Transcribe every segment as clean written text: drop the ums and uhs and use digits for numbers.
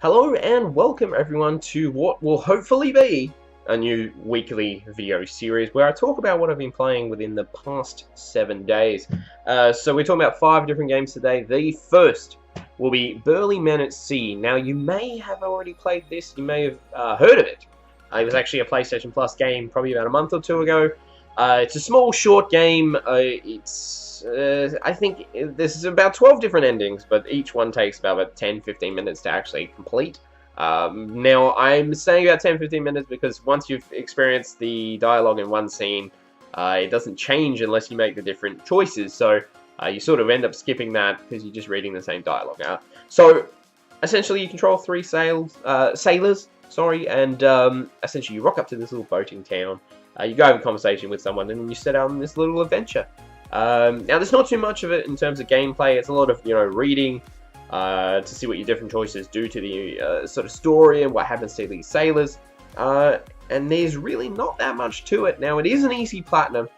Hello and welcome everyone to what will hopefully be a new weekly video series where I talk about what I've been playing within the past 7 days. So we're talking about 5 different games today. The first will be Burly Men at Sea. Now you may have already played this, you may have heard of it. It was actually a PlayStation Plus game probably about a month or two ago. It's a small, short game. I think there's about 12 different endings, but each one takes about 10-15 minutes to actually complete. Now, I'm saying about 10-15 minutes because once you've experienced the dialogue in one scene, it doesn't change unless you make the different choices. So you sort of end up skipping that because you're just reading the same dialogue. So essentially, you control 3 sailors. Sorry, and essentially you rock up to this little boating town. You go have a conversation with someone, and then you set out on this little adventure. Now, there's not too much of it in terms of gameplay. It's a lot of, reading to see what your different choices do to the sort of story and what happens to these sailors. And there's really not that much to it. Now, it is an easy platinum,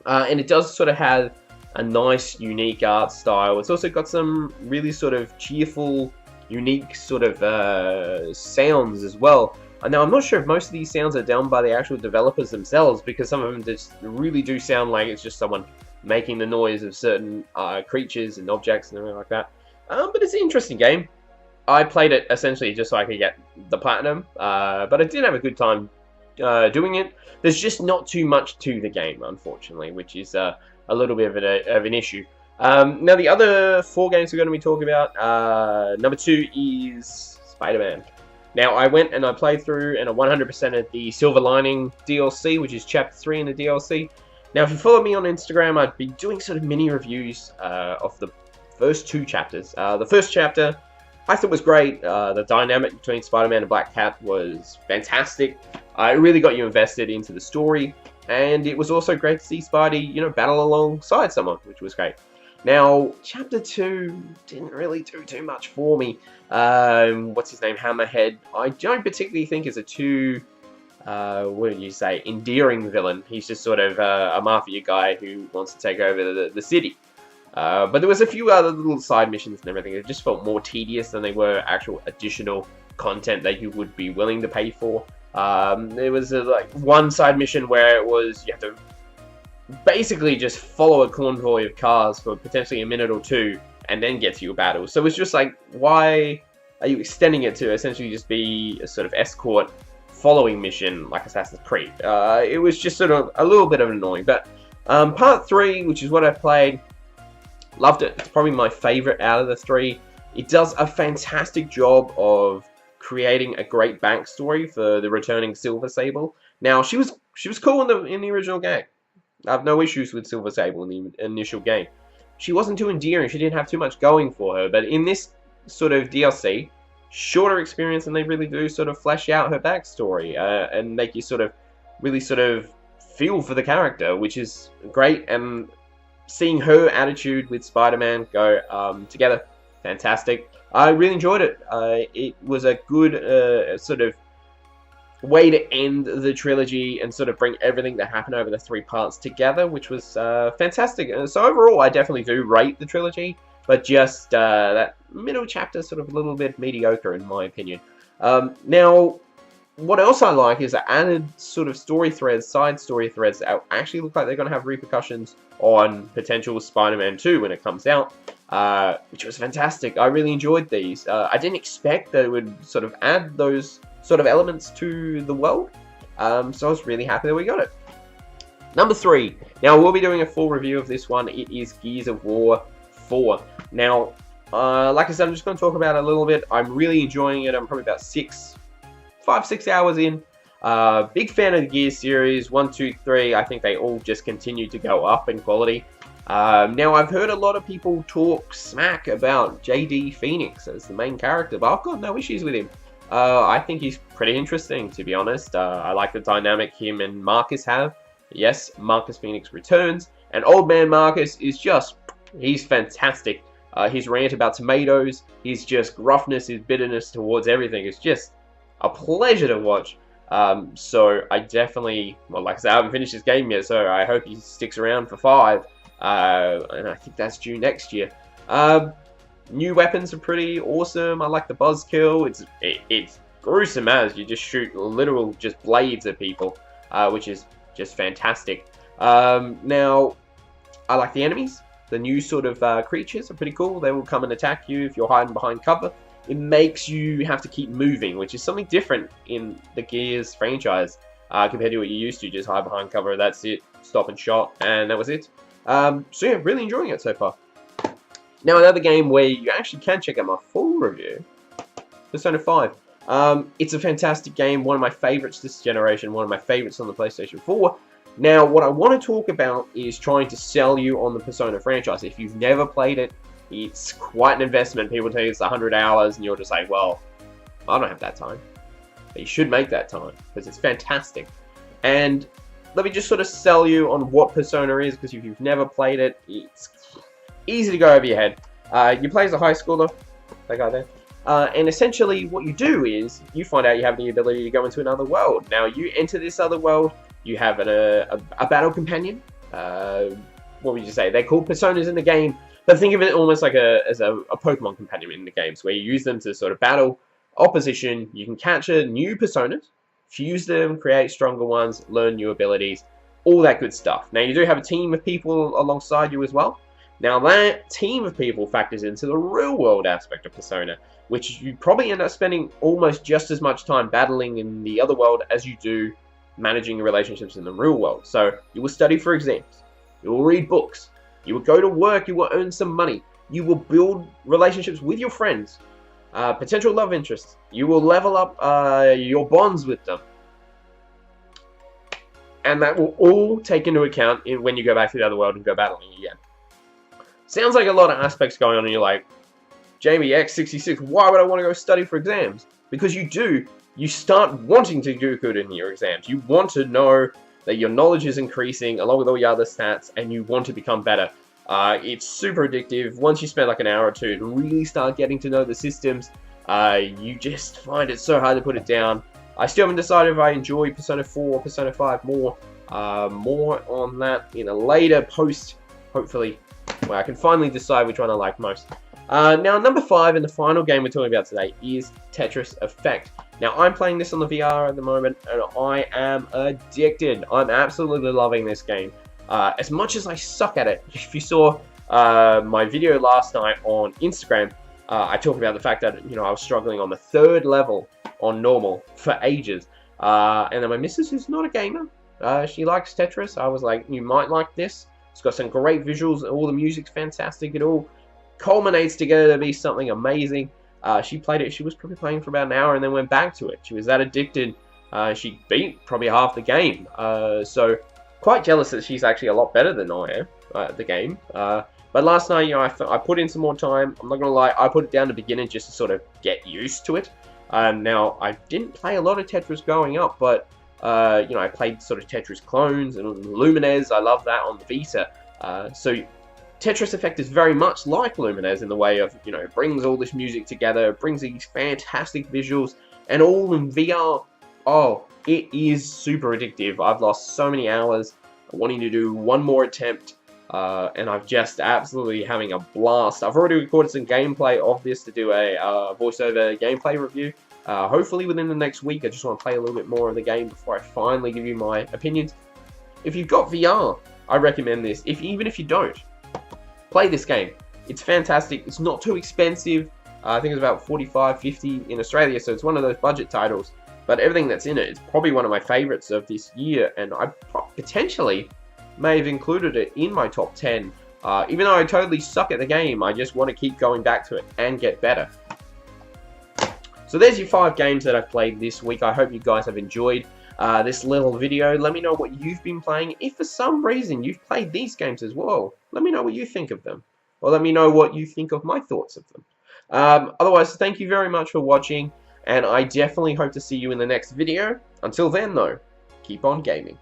and it does sort of have a nice, unique art style. It's also got some really sort of cheerful, unique sort of sounds as well. Now, I'm not sure if most of these sounds are done by the actual developers themselves, because some of them just really do sound like it's just someone making the noise of certain creatures and objects and everything like that. But it's an interesting game. I played it essentially just so I could get the platinum, but I did have a good time doing it. There's just not too much to the game, unfortunately, which is a little bit of an issue. Now, the other 4 games we're going to be talking about, number 2 is Spider-Man. Now, I went and I played through and I 100%ed the Silver Lining DLC, which is Chapter 3 in the DLC. Now, if you follow me on Instagram, I'd be doing sort of mini reviews of the first 2 chapters. The first chapter, I thought was great. The dynamic between Spider-Man and Black Cat was fantastic. It really got you invested into the story. And it was also great to see Spidey, battle alongside someone, which was great. Now, Chapter 2 didn't really do too much for me. What's his name? Hammerhead. I don't particularly think is a too, what did you say, endearing villain. He's just sort of a mafia guy who wants to take over the city. But there was a few other little side missions and everything that just felt more tedious than they were actual additional content that you would be willing to pay for. There was one side mission where it was you have to basically just follow a convoy of cars for potentially a minute or 2 and then get to your battle. So it's just like, why are you extending it to essentially just be a sort of escort following mission like Assassin's Creed? It was just sort of a little bit of annoying. But part 3, which is what I played, loved it. It's probably my favorite out of the 3. It does a fantastic job of creating a great backstory for the returning Silver Sable. Now, she was cool in the original game. I have no issues with Silver Sable in the initial game. She wasn't too endearing, she didn't have too much going for her, but in this sort of DLC, shorter experience, and they really do sort of flesh out her backstory, and make you really feel for the character, which is great, and seeing her attitude with Spider-Man go together, fantastic. I really enjoyed it. It was a good sort of way to end the trilogy and sort of bring everything that happened over the 3 parts together, which was fantastic. So overall, I definitely do rate the trilogy, but just that middle chapter sort of a little bit mediocre in my opinion. Now, what else I like is the added sort of story threads, side story threads that actually look like they're going to have repercussions on potential Spider-Man 2 when it comes out, which was fantastic. I really enjoyed these. I didn't expect that it would sort of add those sort of elements to the world, so I was really happy that we got it. Number 3. Now, we'll be doing a full review of this one. It is Gears of War 4. Now, like I said, I'm just going to talk about it a little bit. I'm really enjoying it. I'm probably about 5-6 hours in. Big fan of the Gears series. 1, 2, 3. I think they all just continue to go up in quality. Now, I've heard a lot of people talk smack about JD Phoenix as the main character, but I've got no issues with him. I think he's pretty interesting, to be honest. I like the dynamic him and Marcus have. Yes, Marcus Phoenix returns, and Old Man Marcus is he's fantastic. His rant about tomatoes, his just gruffness, his bitterness towards everything is just a pleasure to watch. So I definitely, well, like I said, I haven't finished this game yet, so I hope he sticks around for 5. And I think that's due next year. New weapons are pretty awesome. I like the buzzkill. It's gruesome as you just shoot literal just blades at people, which is just fantastic. Now, I like the enemies. The new sort of creatures are pretty cool. They will come and attack you if you're hiding behind cover. It makes you have to keep moving, which is something different in the Gears franchise compared to what you used to. Just hide behind cover, that's it. Stop and shot, and that was it. So yeah, really enjoying it so far. Now another game where you actually can check out my full review, Persona 5. It's a fantastic game, one of my favorites this generation, one of my favorites on the PlayStation 4. Now, what I want to talk about is trying to sell you on the Persona franchise. If you've never played it, it's quite an investment. People tell you it's 100 hours, and you're just like, well, I don't have that time. But you should make that time, because it's fantastic. And let me just sort of sell you on what Persona is, because if you've never played it, it's easy to go over your head. You play as a high schooler, that guy there. And essentially what you do is, you find out you have the ability to go into another world. Now, you enter this other world, you have a battle companion. What would you say? They're called personas in the game, but think of it almost like as a Pokemon companion in the games, where you use them to sort of battle opposition. You can capture new personas, fuse them, create stronger ones, learn new abilities, all that good stuff. Now, you do have a team of people alongside you as well. Now, that team of people factors into the real-world aspect of Persona, which you probably end up spending almost just as much time battling in the other world as you do managing your relationships in the real world. So, you will study for exams, you will read books, you will go to work, you will earn some money, you will build relationships with your friends, potential love interests, you will level up your bonds with them. And that will all take into account when you go back to the other world and go battling again. Sounds like a lot of aspects going on, and you're like, Jamie, X66, why would I want to go study for exams? Because you do. You start wanting to do good in your exams. You want to know that your knowledge is increasing along with all your other stats, and you want to become better. It's super addictive. Once you spend like an hour or two to really start getting to know the systems, you just find it so hard to put it down. I still haven't decided if I enjoy Persona 4 or Persona 5 more. More on that in a later post, hopefully, where I can finally decide which one I like most. Now, number 5, and the final game we're talking about today, is Tetris Effect. Now, I'm playing this on the VR at the moment, and I am addicted. I'm absolutely loving this game. As much as I suck at it, if you saw my video last night on Instagram, I talked about the fact that, you know, I was struggling on the 3rd level on normal for ages. And then my missus, who's not a gamer, she likes Tetris. I was like, you might like this. It's got some great visuals, all the music's fantastic, it all culminates together to be something amazing. She played it, she was probably playing for about an hour and then went back to it. She was that addicted, she beat probably half the game. So, quite jealous that she's actually a lot better than I am at the game. But last night, you know, I put in some more time. I'm not going to lie, I put it down to beginner just to sort of get used to it. Now, I didn't play a lot of Tetris growing up, but you know, I played sort of Tetris clones and Lumines. I love that on the Vita. So Tetris Effect is very much like Lumines in the way of, you know, it brings all this music together, brings these fantastic visuals, and all in VR. Oh, it is super addictive. I've lost so many hours wanting to do one more attempt, and I'm just absolutely having a blast. I've already recorded some gameplay of this to do a voiceover gameplay review. Hopefully within the next week. I just want to play a little bit more of the game before I finally give you my opinions. If you've got VR, I recommend this. Even if you don't, play this game. It's fantastic. It's not too expensive. I think it's about $45-50 in Australia, so it's one of those budget titles. But everything that's in it is probably one of my favorites of this year, and I potentially may have included it in my top 10. Even though I totally suck at the game, I just want to keep going back to it and get better. So there's your 5 games that I've played this week. I hope you guys have enjoyed this little video. Let me know what you've been playing. If for some reason you've played these games as well, let me know what you think of them. Or let me know what you think of my thoughts of them. Otherwise, thank you very much for watching, and I definitely hope to see you in the next video. Until then, though, keep on gaming.